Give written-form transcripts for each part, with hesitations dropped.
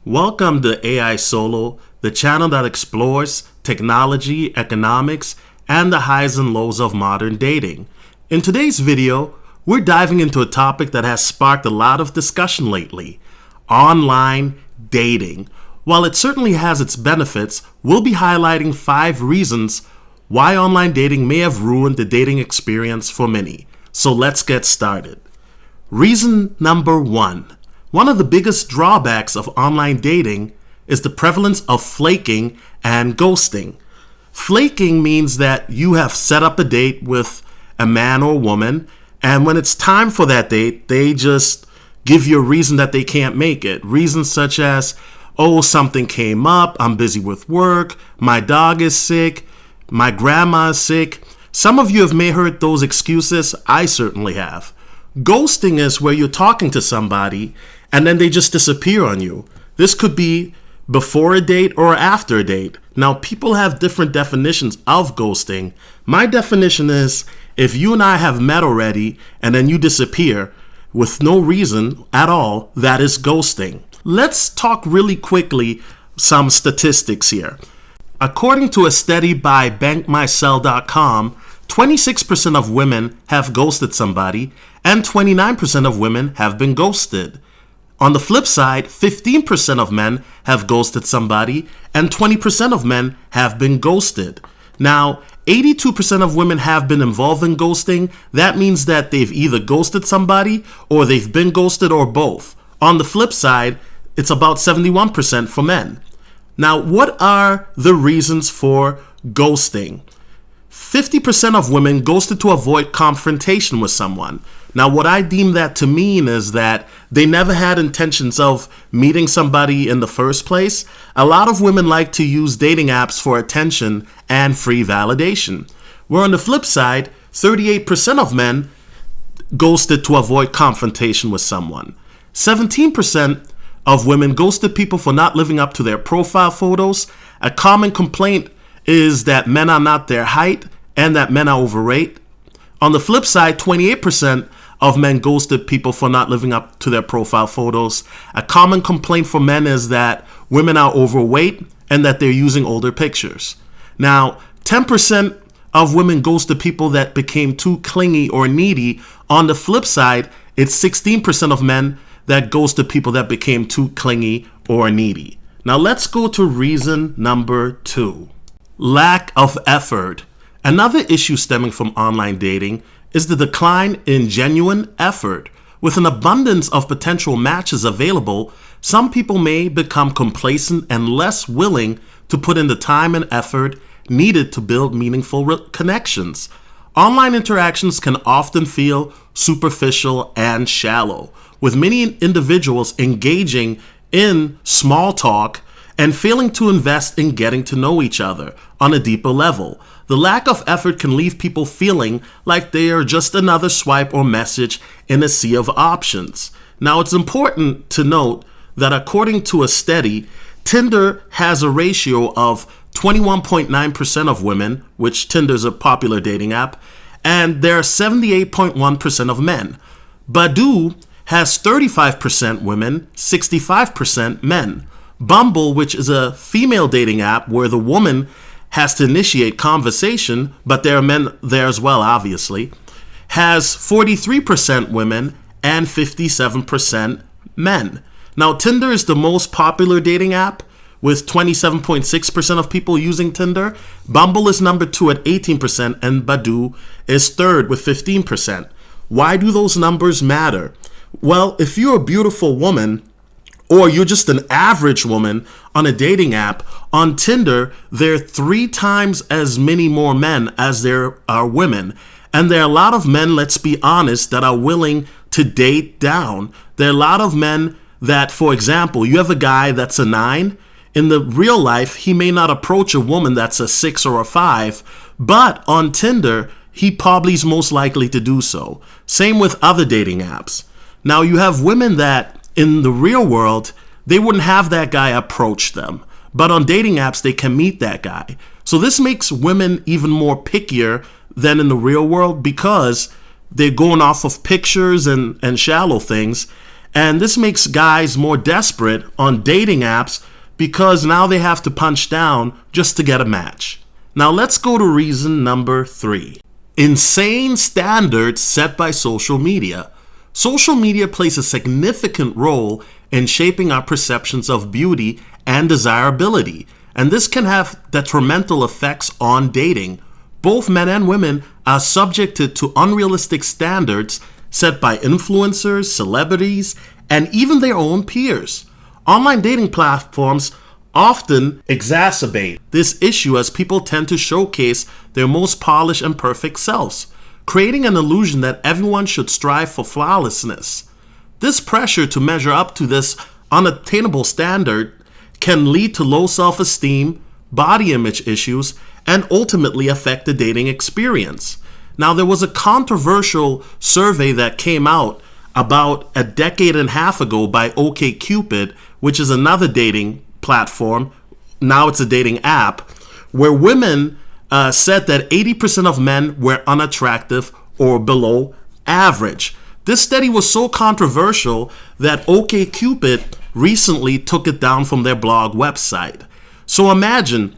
Welcome to AI Solo, the channel that explores technology, economics, and the highs and lows of modern dating. In today's video, we're diving into a topic that has sparked a lot of discussion lately: online dating. While it certainly has its benefits, we'll be highlighting 5 reasons why online dating may have ruined the dating experience for many. So let's get started. Reason number 1. One of the biggest drawbacks of online dating is the prevalence of flaking and ghosting. Flaking means that you have set up a date with a man or woman, and when it's time for that date, they just give you a reason that they can't make it. Reasons such as, oh, something came up, I'm busy with work, my dog is sick, my grandma is sick. Some of you may have heard those excuses. I certainly have. Ghosting is where you're talking to somebody and then they just disappear on you. This could be before a date or after a date. Now, people have different definitions of ghosting. My definition is if you and I have met already and then you disappear with no reason at all, that is ghosting. Let's talk really quickly some statistics here. According to a study by BankMyCell.com, 26% of women have ghosted somebody and 29% of women have been ghosted. On the flip side, 15% of men have ghosted somebody and 20% of men have been ghosted. Now, 82% of women have been involved in ghosting. That means that they've either ghosted somebody or they've been ghosted or both. On the flip side, it's about 71% for men. Now, what are the reasons for ghosting? 50% of women ghosted to avoid confrontation with someone. Now, what I deem that to mean is that they never had intentions of meeting somebody in the first place. A lot of women like to use dating apps for attention and free validation. Where on the flip side, 38% of men ghosted to avoid confrontation with someone. 17% of women ghosted people for not living up to their profile photos. A common complaint is that men are not their height and that men are overweight. On the flip side, 28% of men ghosted people for not living up to their profile photos. A common complaint for men is that women are overweight and that they're using older pictures. Now, 10% of women ghosted people that became too clingy or needy. On the flip side, it's 16% of men that ghosted people that became too clingy or needy. Now let's go to reason number 2. Lack of effort. Another issue stemming from online dating is the decline in genuine effort. With an abundance of potential matches available, some people may become complacent and less willing to put in the time and effort needed to build meaningful connections. Online interactions can often feel superficial and shallow, with many individuals engaging in small talk and failing to invest in getting to know each other on a deeper level. The lack of effort can leave people feeling like they are just another swipe or message in a sea of options. Now, it's important to note that according to a study, Tinder has a ratio of 21.9% of women, which Tinder's a popular dating app, and there are 78.1% of men. Badoo has 35% women, 65% men. Bumble, which is a female dating app where the woman has to initiate conversation, but there are men there as well, obviously, has 43% women and 57% men. Now, Tinder is the most popular dating app with 27.6% of people using Tinder. Bumble is number 2 at 18% and Badoo is third with 15%. Why do those numbers matter? Well, if you're a beautiful woman or you're just an average woman on a dating app, on Tinder, there are 3 times as many more men as there are women. And there are a lot of men, let's be honest, that are willing to date down. There are a lot of men that, for example, you have a guy that's a 9. In the real life, he may not approach a woman that's a 6 or a 5, but on Tinder, he probably is most likely to do so. Same with other dating apps. Now, you have women that in the real world, they wouldn't have that guy approach them. But on dating apps, they can meet that guy. So this makes women even more pickier than in the real world because they're going off of pictures and shallow things. And this makes guys more desperate on dating apps because now they have to punch down just to get a match. Now let's go to reason number 3. Insane standards set by social media. Social media plays a significant role in shaping our perceptions of beauty and desirability, and this can have detrimental effects on dating. Both men and women are subjected to unrealistic standards set by influencers, celebrities, and even their own peers. Online dating platforms often exacerbate this issue as people tend to showcase their most polished and perfect selves, creating an illusion that everyone should strive for flawlessness. This pressure to measure up to this unattainable standard can lead to low self-esteem, body image issues, and ultimately affect the dating experience. Now, there was a controversial survey that came out about a decade and a half ago by OkCupid, which is another dating platform. Now it's a dating app, where women said that 80% of men were unattractive or below average. This study was so controversial that OkCupid recently took it down from their blog website. So imagine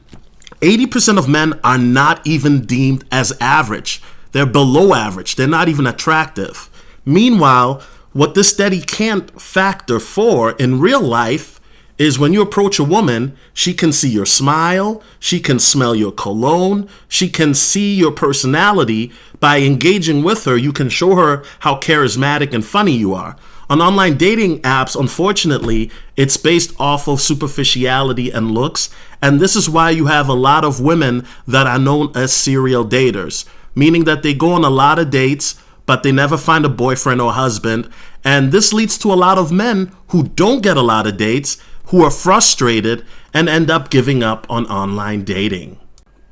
80% of men are not even deemed as average. They're below average. They're not even attractive. Meanwhile, what this study can't factor for in real life is when you approach a woman, she can see your smile, she can smell your cologne, she can see your personality. By engaging with her, you can show her how charismatic and funny you are. On online dating apps, unfortunately, it's based off of superficiality and looks, and this is why you have a lot of women that are known as serial daters, meaning that they go on a lot of dates, but they never find a boyfriend or husband, and this leads to a lot of men who don't get a lot of dates, who are frustrated, and end up giving up on online dating.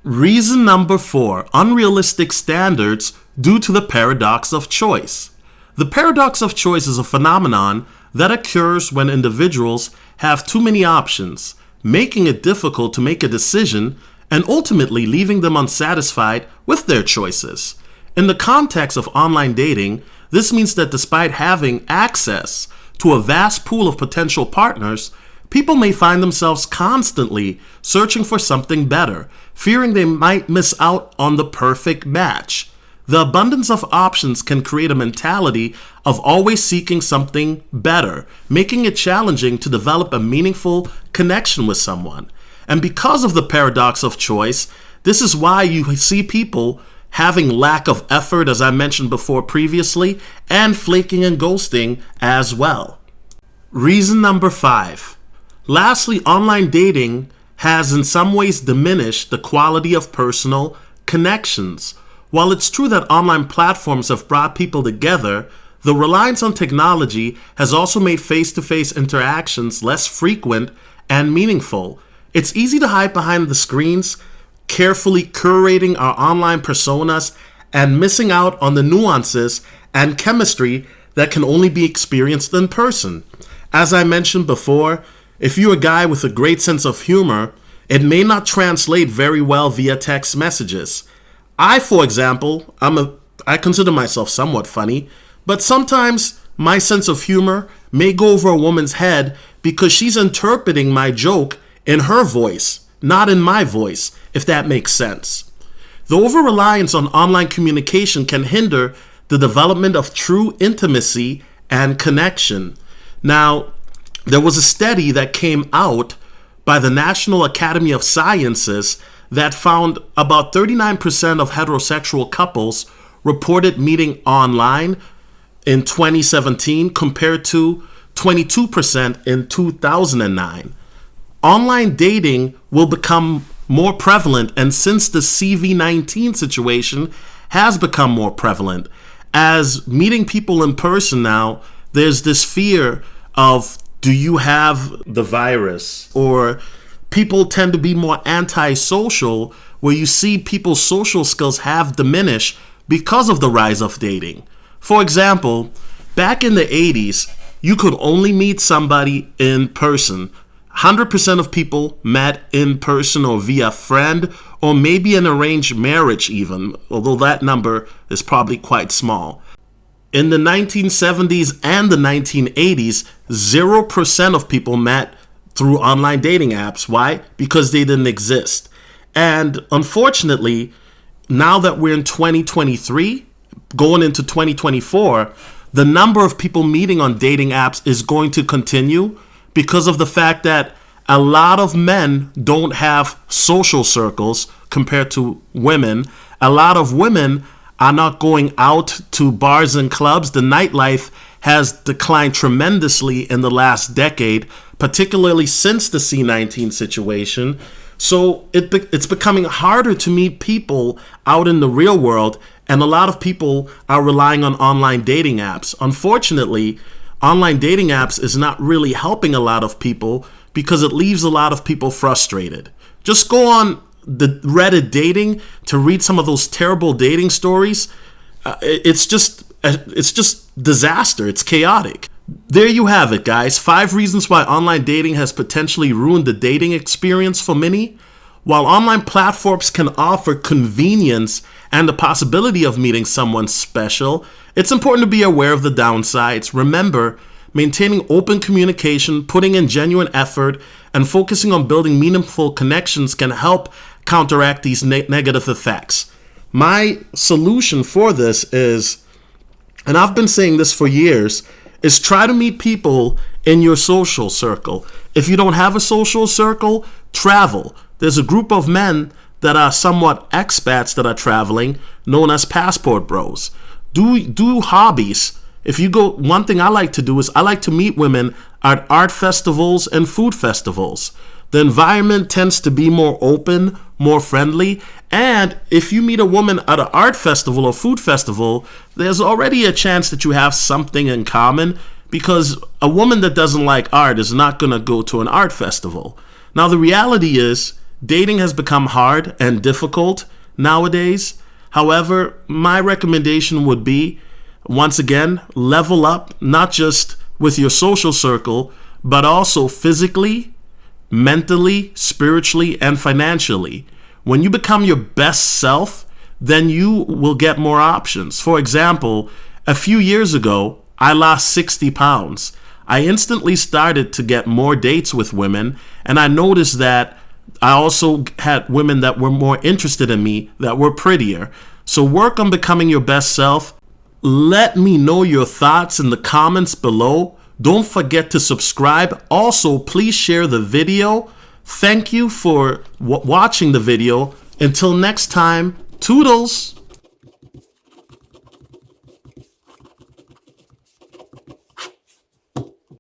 Reason number 4, unrealistic standards due to the paradox of choice. The paradox of choice is a phenomenon that occurs when individuals have too many options, making it difficult to make a decision and ultimately leaving them unsatisfied with their choices. In the context of online dating, this means that despite having access to a vast pool of potential partners, people may find themselves constantly searching for something better, fearing they might miss out on the perfect match. The abundance of options can create a mentality of always seeking something better, making it challenging to develop a meaningful connection with someone. And because of the paradox of choice, this is why you see people having lack of effort, as I mentioned before previously, and flaking and ghosting as well. Reason number 5. Lastly, online dating has in some ways diminished the quality of personal connections. While it's true that online platforms have brought people together, the reliance on technology has also made face-to-face interactions less frequent and meaningful. It's easy to hide behind the screens, carefully curating our online personas and missing out on the nuances and chemistry that can only be experienced in person. As I mentioned before, if you're a guy with a great sense of humor, it may not translate very well via text messages. I, for example, I consider myself somewhat funny, but sometimes my sense of humor may go over a woman's head because she's interpreting my joke in her voice, not in my voice, if that makes sense. The over-reliance on online communication can hinder the development of true intimacy and connection. Now, there was a study that came out by the National Academy of Sciences that found about 39% of heterosexual couples reported meeting online in 2017 compared to 22% in 2009. Online dating will become more prevalent, and since the CV-19 situation has become more prevalent, as meeting people in person now, there's this fear of, do you have the virus? Or people tend to be more antisocial, where you see people's social skills have diminished because of the rise of dating. For example, back in the 80s, you could only meet somebody in person. 100% of people met in person or via friend, or maybe an arranged marriage even, although that number is probably quite small. In the 1970s and the 1980s, 0% of people met through online dating apps. Why? Because they didn't exist. And unfortunately, now that we're in 2023, going into 2024, the number of people meeting on dating apps is going to continue because of the fact that a lot of men don't have social circles compared to women. A lot of women are not going out to bars and clubs. The nightlife has declined tremendously in the last decade, particularly since the C-19 situation. So it's becoming harder to meet people out in the real world, and a lot of people are relying on online dating apps. Unfortunately, online dating apps is not really helping a lot of people because it leaves a lot of people frustrated. Just go on the Reddit dating to read some of those terrible dating stories. It's just disaster. It's chaotic. There you have it, guys. 5 reasons why online dating has potentially ruined the dating experience for many. While online platforms can offer convenience and the possibility of meeting someone special, it's important to be aware of the downsides. Remember, maintaining open communication, putting in genuine effort, and focusing on building meaningful connections can help counteract these negative effects. My solution for this is, and I've been saying this for years, is try to meet people in your social circle. If you don't have a social circle, travel. There's a group of men that are somewhat expats that are traveling, known as passport bros. Do hobbies. If you go, one thing I like to do is I like to meet women at art festivals and food festivals. The environment tends to be more open, more friendly, and if you meet a woman at an art festival or food festival, there's already a chance that you have something in common, because a woman that doesn't like art is not going to go to an art festival. Now, the reality is dating has become hard and difficult nowadays. However, my recommendation would be, once again, level up, not just with your social circle, but also physically, mentally, spiritually, and financially. When you become your best self, then you will get more options. For example, a few years ago, I lost 60 pounds. I instantly started to get more dates with women, and I noticed that I also had women that were more interested in me, that were prettier. So work on becoming your best self. Let me know your thoughts in the comments below. Don't forget to subscribe. Also, please share the video. Thank you for watching the video. Until next time, toodles!